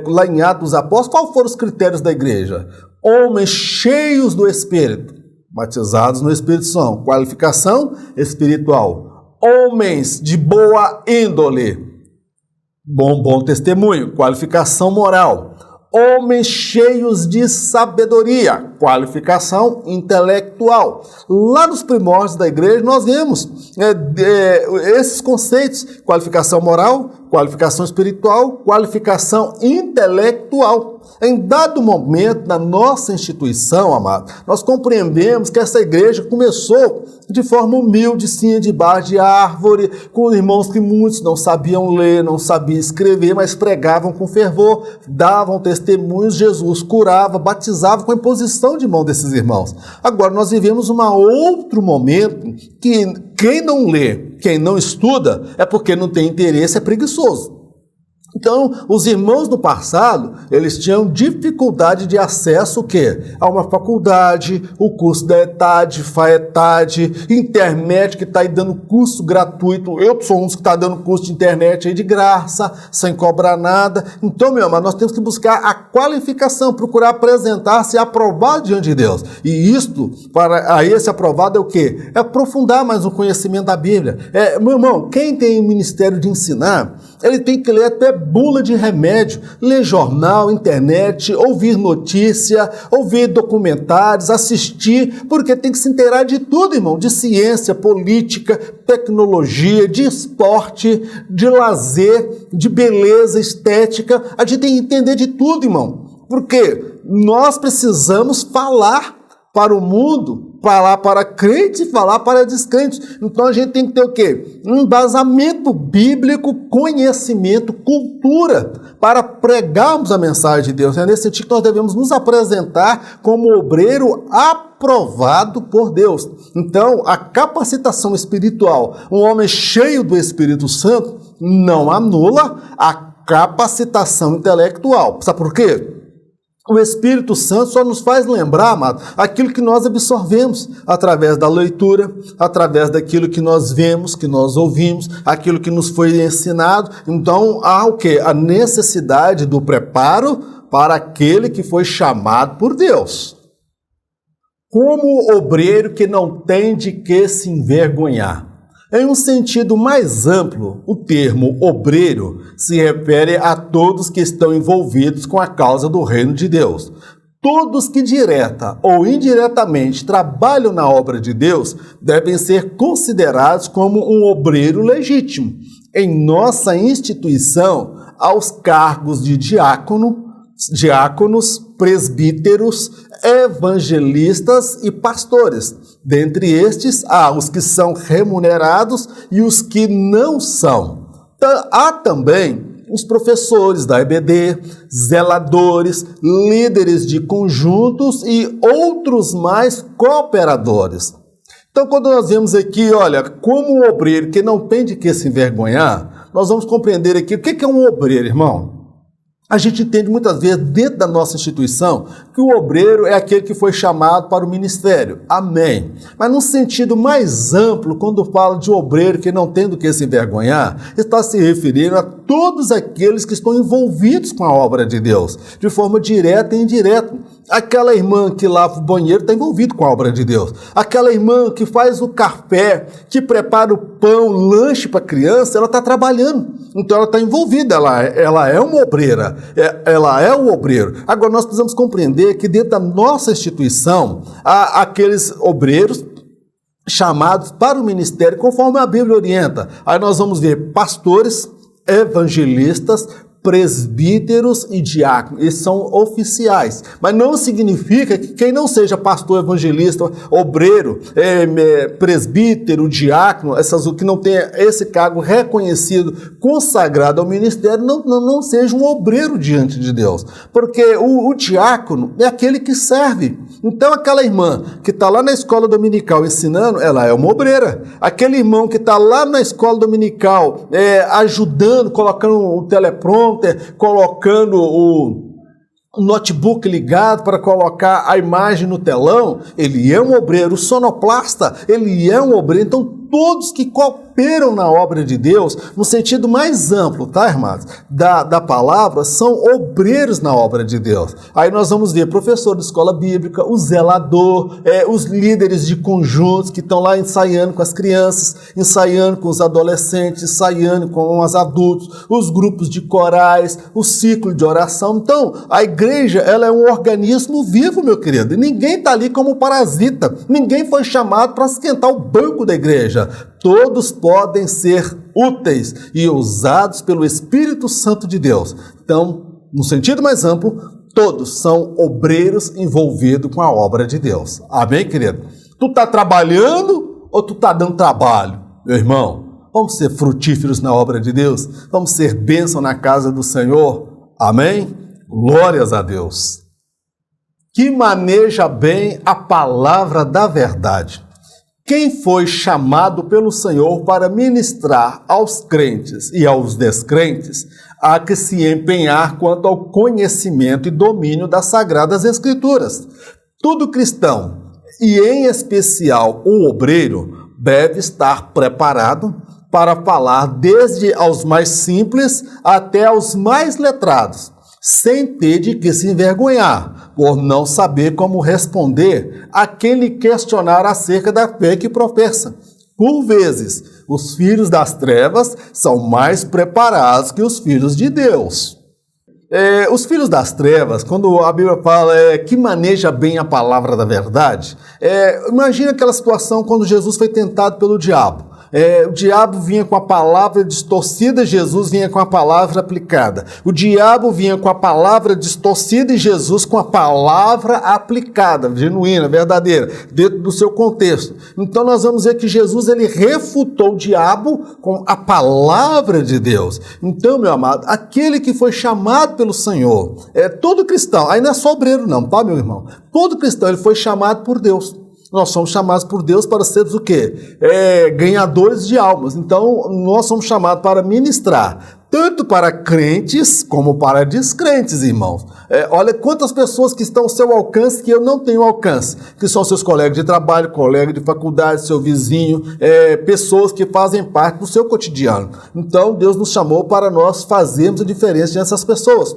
lá em Atos dos Apóstolos, quais foram os critérios da igreja? Homens cheios do Espírito, batizados no Espírito Santo, qualificação espiritual. Homens de boa índole, bom testemunho, qualificação moral. Homens cheios de sabedoria, qualificação intelectual. Lá nos primórdios da igreja nós vemos esses conceitos, qualificação moral, qualificação espiritual, qualificação intelectual. Em dado momento, na nossa instituição, amado, nós compreendemos que essa igreja começou de forma humilde, sim, debaixo de árvore, com irmãos que muitos não sabiam ler, não sabiam escrever, mas pregavam com fervor, davam testemunhos, Jesus curava, batizava com a imposição de mão desses irmãos. Agora, nós vivemos um outro momento que quem não lê, quem não estuda, é porque não tem interesse, é preguiçoso. Então, os irmãos no passado, eles tinham dificuldade de acesso o quê? A uma faculdade, o curso da ETAD, FAETAD, internet que está aí dando curso gratuito. Eu sou um dos que está dando curso de internet aí de graça, sem cobrar nada. Então, meu amado, nós temos que buscar a qualificação, procurar apresentar-se aprovado diante de Deus. E isto, para esse aprovado é o quê? É aprofundar mais o conhecimento da Bíblia. Meu irmão, quem tem o ministério de ensinar, ele tem que ler até bula de remédio, ler jornal, internet, ouvir notícia, ouvir documentários, assistir, porque tem que se inteirar de tudo, irmão, de ciência, política, tecnologia, de esporte, de lazer, de beleza, estética. A gente tem que entender de tudo, irmão, porque nós precisamos falar para o mundo, falar para crentes e falar para descrentes. Então a gente tem que ter o quê? Um embasamento bíblico, conhecimento, cultura, para pregarmos a mensagem de Deus. É nesse sentido que nós devemos nos apresentar como obreiro aprovado por Deus. Então, a capacitação espiritual, um homem cheio do Espírito Santo, não anula a capacitação intelectual. Sabe por quê? O Espírito Santo só nos faz lembrar, amado, aquilo que nós absorvemos através da leitura, através daquilo que nós vemos, que nós ouvimos, aquilo que nos foi ensinado. Então, há o quê? A necessidade do preparo para aquele que foi chamado por Deus. Como obreiro que não tem de que se envergonhar. Em um sentido mais amplo, o termo obreiro se refere a todos que estão envolvidos com a causa do reino de Deus. Todos que direta ou indiretamente trabalham na obra de Deus devem ser considerados como um obreiro legítimo. Em nossa instituição, aos cargos de diáconos, presbíteros, evangelistas e pastores. Dentre estes, há os que são remunerados e os que não são. Há também os professores da EBD, zeladores, líderes de conjuntos e outros mais cooperadores. Então, quando nós vemos aqui, olha, como um obreiro que não tem de que se envergonhar, nós vamos compreender aqui o que é um obreiro, irmão. A gente entende muitas vezes dentro da nossa instituição que o obreiro é aquele que foi chamado para o ministério. Amém. Mas num sentido mais amplo, quando fala de obreiro que não tem do que se envergonhar, está se referindo a todos aqueles que estão envolvidos com a obra de Deus, de forma direta e indireta. Aquela irmã que lava o banheiro está envolvida com a obra de Deus. Aquela irmã que faz o café, que prepara o pão, o lanche para a criança, ela está trabalhando. Então ela está envolvida, ela é uma obreira, ela é o obreiro. Agora nós precisamos compreender que dentro da nossa instituição há aqueles obreiros chamados para o ministério conforme a Bíblia orienta. Aí nós vamos ver pastores, evangelistas, presbíteros e diáconos, eles são oficiais, mas não significa que quem não seja pastor, evangelista, obreiro, presbítero, diácono, essas que não tenha esse cargo reconhecido, consagrado ao ministério, não seja um obreiro diante de Deus, porque o diácono é aquele que serve. Então aquela irmã que está lá na escola dominical ensinando, ela é uma obreira. Aquele irmão que está lá na escola dominical ajudando, colocando o teleprompter, colocando o notebook ligado para colocar a imagem no telão, ele é um obreiro. O sonoplasta, ele é um obreiro. Então todos que cooperam na obra de Deus, no sentido mais amplo, tá, irmãos, da palavra, são obreiros na obra de Deus. Aí nós vamos ver professor de escola bíblica, o zelador, os líderes de conjuntos que estão lá ensaiando com as crianças, ensaiando com os adolescentes, ensaiando com os adultos, os grupos de corais, o ciclo de oração. Então, a igreja, ela é um organismo vivo, meu querido, e ninguém está ali como parasita, ninguém foi chamado para esquentar o banco da igreja. Todos podem ser úteis e usados pelo Espírito Santo de Deus. Então, no sentido mais amplo, todos são obreiros envolvidos com a obra de Deus. Amém, querido? Tu está trabalhando ou tu está dando trabalho, meu irmão? Vamos ser frutíferos na obra de Deus? Vamos ser bênção na casa do Senhor? Amém? Glórias a Deus. Que maneja bem a palavra da verdade. Quem foi chamado pelo Senhor para ministrar aos crentes e aos descrentes, há que se empenhar quanto ao conhecimento e domínio das Sagradas Escrituras. Todo cristão, e em especial o obreiro, deve estar preparado para falar desde aos mais simples até aos mais letrados, sem ter de que se envergonhar, por não saber como responder a quem lhe questionar acerca da fé que professa. Por vezes, os filhos das trevas são mais preparados que os filhos de Deus. Os filhos das trevas, quando a Bíblia fala que maneja bem a palavra da verdade, imagina aquela situação quando Jesus foi tentado pelo diabo. O diabo vinha com a palavra distorcida, Jesus vinha com a palavra aplicada. O diabo vinha com a palavra distorcida e Jesus com a palavra aplicada, genuína, verdadeira, dentro do seu contexto. Então nós vamos ver que Jesus, ele refutou o diabo com a palavra de Deus. Então, meu amado, aquele que foi chamado pelo Senhor, todo cristão, aí não é só obreiro não, tá, meu irmão? Todo cristão, ele foi chamado por Deus. Nós somos chamados por Deus para sermos o quê? Ganhadores de almas. Então, nós somos chamados para ministrar, tanto para crentes como para descrentes, irmãos. Olha quantas pessoas que estão ao seu alcance que eu não tenho alcance, que são seus colegas de trabalho, colegas de faculdade, seu vizinho, pessoas que fazem parte do seu cotidiano. Então, Deus nos chamou para nós fazermos a diferença dessas pessoas.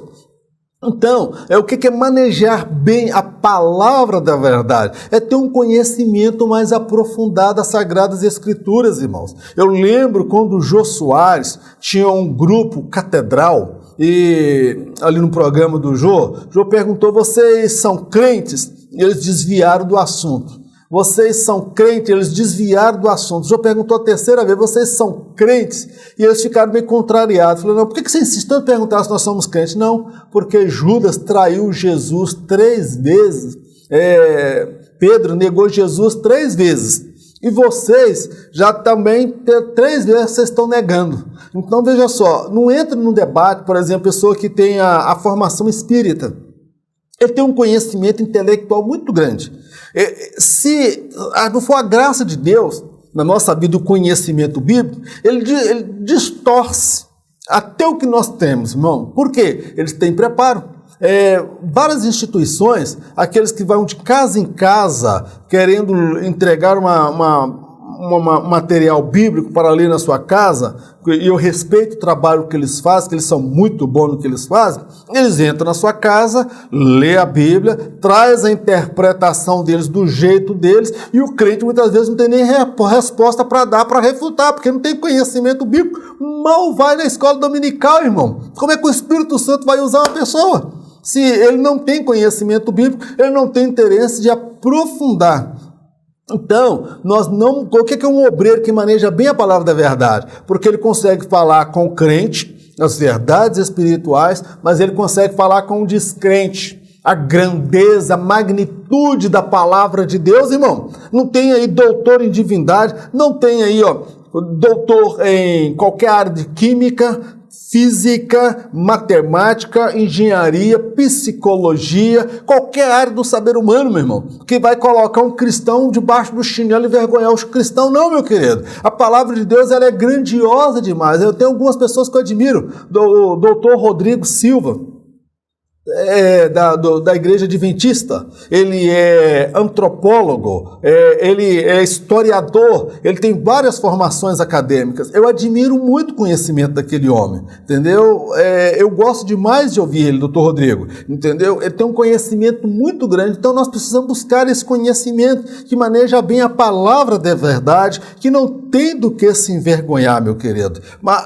Então, o que é manejar bem a palavra da verdade? É ter um conhecimento mais aprofundado das Sagradas Escrituras, irmãos. Eu lembro quando o Jô Soares tinha um grupo catedral, e ali no programa do Jô perguntou, vocês são crentes? E eles desviaram do assunto. Vocês são crentes? Eles desviaram do assunto. Jô perguntou a terceira vez, vocês são crentes? E eles ficaram meio contrariados. Falaram, não, por que você insiste tanto em perguntar se nós somos crentes? Não, porque Judas traiu Jesus 3 vezes. Pedro negou Jesus 3 vezes. E vocês já também, 3 vezes vocês estão negando. Então veja só, não entra num debate, por exemplo, pessoa que tem a formação espírita. Ele tem um conhecimento intelectual muito grande. Se não for a graça de Deus na nossa vida, o conhecimento bíblico, ele distorce até o que nós temos, irmão. Por quê? Eles têm preparo. Várias instituições, aqueles que vão de casa em casa querendo entregar um material bíblico para ler na sua casa, e eu respeito o trabalho que eles fazem, que eles são muito bons no que eles fazem, eles entram na sua casa, lê a Bíblia, traz a interpretação deles do jeito deles, e o crente muitas vezes não tem nem resposta para dar, para refutar, porque não tem conhecimento bíblico, mal vai na escola dominical, irmão. Como é que o Espírito Santo vai usar uma pessoa? Se ele não tem conhecimento bíblico, ele não tem interesse de aprofundar. Então, o que é um obreiro que maneja bem a palavra da verdade? Porque ele consegue falar com o crente, as verdades espirituais, mas ele consegue falar com um descrente. A grandeza, a magnitude da palavra de Deus, irmão. Não tem aí doutor em divindade, não tem aí, doutor em qualquer área de química, física, matemática, engenharia, psicologia, qualquer área do saber humano, meu irmão, que vai colocar um cristão debaixo do chinelo e envergonhar os cristãos. Não, meu querido. A palavra de Deus, ela é grandiosa demais. Eu tenho algumas pessoas que eu admiro. O doutor Rodrigo Silva, da Igreja Adventista. Ele é antropólogo, ele é historiador, ele tem várias formações acadêmicas. Eu admiro muito o conhecimento daquele homem, entendeu? Eu gosto demais de ouvir ele, doutor Rodrigo, entendeu? Ele tem um conhecimento muito grande, então nós precisamos buscar esse conhecimento que maneja bem a palavra da verdade, que não tem do que se envergonhar, meu querido.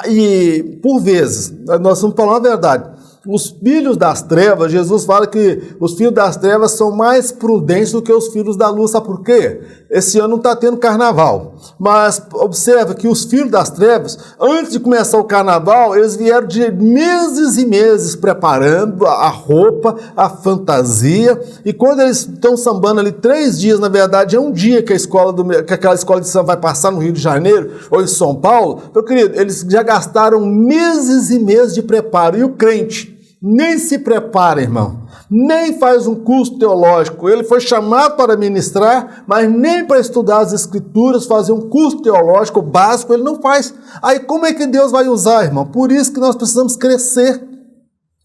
E, por vezes, nós vamos falar a verdade, os filhos das trevas, Jesus fala que os filhos das trevas são mais prudentes do que os filhos da luz. Sabe por quê? Esse ano não está tendo carnaval, mas observa que os filhos das trevas, antes de começar o carnaval, eles vieram de meses e meses preparando a roupa, a fantasia, e quando eles estão sambando ali 3 dias, na verdade é um dia que aquela escola de samba vai passar no Rio de Janeiro ou em São Paulo, meu querido, eles já gastaram meses e meses de preparo, e o crente nem se prepara, irmão, nem faz um curso teológico. Ele foi chamado para ministrar, mas nem para estudar as escrituras, fazer um curso teológico básico, ele não faz. Aí como é que Deus vai usar, irmão? Por isso que nós precisamos crescer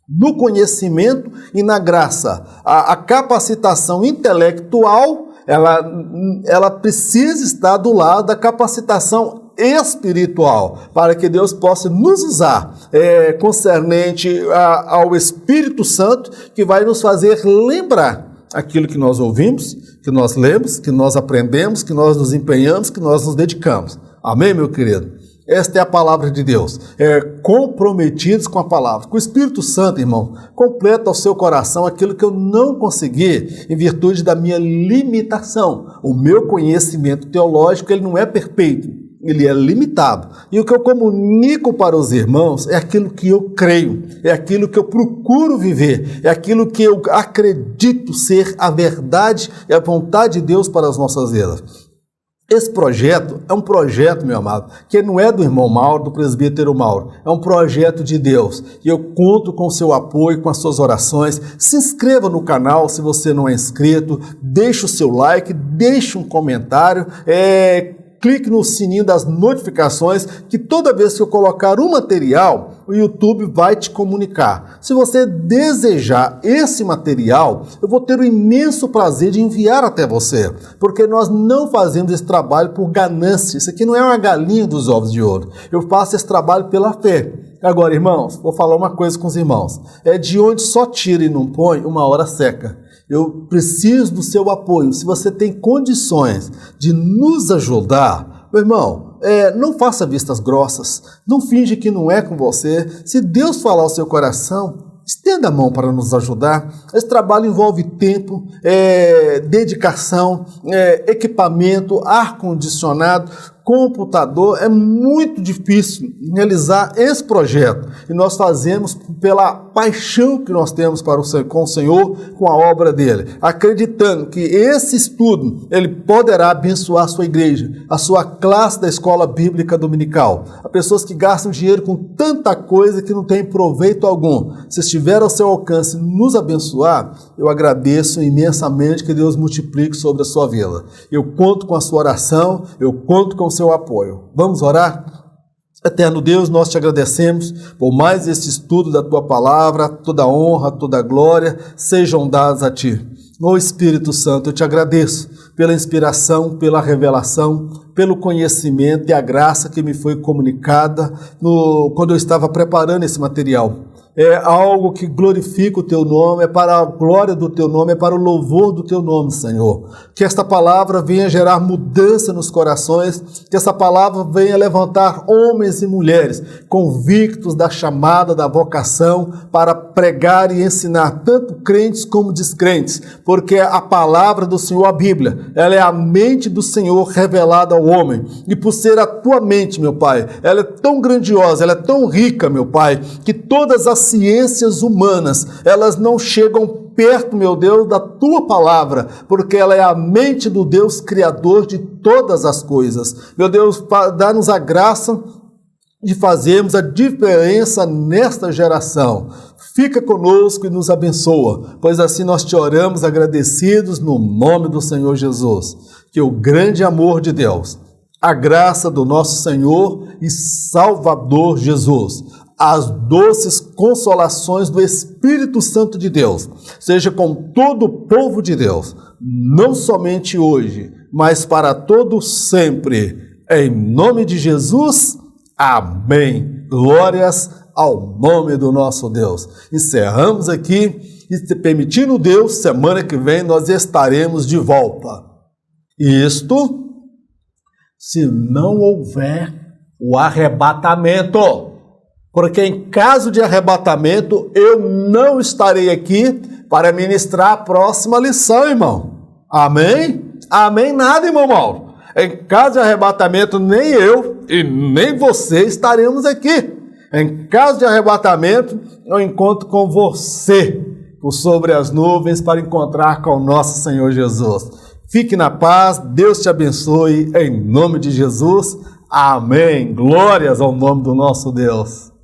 no conhecimento e na graça. A capacitação intelectual, ela precisa estar do lado da capacitação espiritual, para que Deus possa nos usar concernente ao Espírito Santo, que vai nos fazer lembrar aquilo que nós ouvimos, que nós lemos, que nós aprendemos, que nós nos empenhamos, que nós nos dedicamos. Amém, meu querido? Esta é a palavra de Deus. Comprometidos com a palavra. Com o Espírito Santo, irmão, completa ao seu coração aquilo que eu não consegui em virtude da minha limitação. O meu conhecimento teológico, ele não é perfeito. Ele é limitado. E o que eu comunico para os irmãos é aquilo que eu creio, é aquilo que eu procuro viver, é aquilo que eu acredito ser a verdade e a vontade de Deus para as nossas vidas. Esse projeto é um projeto, meu amado, que não é do irmão Mauro, do presbítero Mauro, é um projeto de Deus. E eu conto com o seu apoio, com as suas orações. Se inscreva no canal se você não é inscrito, deixe o seu like, deixe um comentário, clique no sininho das notificações, que toda vez que eu colocar um material, o YouTube vai te comunicar. Se você desejar esse material, eu vou ter o imenso prazer de enviar até você, porque nós não fazemos esse trabalho por ganância. Isso aqui não é uma galinha dos ovos de ouro. Eu faço esse trabalho pela fé. Agora, irmãos, vou falar uma coisa com os irmãos. De onde só tira e não põe, uma hora seca. Eu preciso do seu apoio. Se você tem condições de nos ajudar, meu irmão, não faça vistas grossas, não finge que não é com você. Se Deus falar ao seu coração, estenda a mão para nos ajudar. Esse trabalho envolve tempo, dedicação, equipamento, ar-condicionado, computador. É muito difícil realizar esse projeto, e nós fazemos pela paixão que nós temos com o Senhor, com a obra dele, acreditando que esse estudo ele poderá abençoar a sua igreja, a sua classe da escola bíblica dominical. Há pessoas que gastam dinheiro com tanta coisa que não tem proveito algum. Se estiver ao seu alcance nos abençoar, eu agradeço imensamente, que Deus multiplique sobre a sua vida. Eu conto com a sua oração, eu conto com o seu apoio. Vamos orar? Eterno Deus, nós te agradecemos por mais esse estudo da tua palavra. Toda honra, toda glória sejam dadas a ti. Ó Espírito Santo, eu te agradeço pela inspiração, pela revelação, pelo conhecimento e a graça que me foi comunicada quando eu estava preparando esse material. é algo que glorifica o teu nome, é para a glória do teu nome, é para o louvor do teu nome, Senhor. Que esta palavra venha gerar mudança nos corações, que essa palavra venha levantar homens e mulheres convictos da chamada, da vocação, para pregar e ensinar tanto crentes como descrentes, porque a palavra do Senhor, a Bíblia, ela é a mente do Senhor revelada ao homem, e por ser a tua mente, meu Pai, ela é tão grandiosa, ela é tão rica, meu Pai, que todas as ciências humanas, elas não chegam perto, meu Deus, da tua palavra, porque ela é a mente do Deus Criador de todas as coisas. Meu Deus, dá-nos a graça de fazermos a diferença nesta geração. Fica conosco e nos abençoa, pois assim nós te oramos agradecidos no nome do Senhor Jesus. Que o grande amor de Deus, a graça do nosso Senhor e Salvador Jesus, as doces consolações do Espírito Santo de Deus, seja com todo o povo de Deus, não somente hoje, mas para todo sempre. Em nome de Jesus, amém. Glórias ao nome do nosso Deus. Encerramos aqui e, se permitindo Deus, semana que vem nós estaremos de volta. Isto, se não houver o arrebatamento. Porque em caso de arrebatamento, eu não estarei aqui para ministrar a próxima lição, irmão. Amém? Amém nada, irmão Mauro. Em caso de arrebatamento, nem eu e nem você estaremos aqui. Em caso de arrebatamento, eu encontro com você por sobre as nuvens para encontrar com o nosso Senhor Jesus. Fique na paz, Deus te abençoe, em nome de Jesus. Amém. Glórias ao nome do nosso Deus.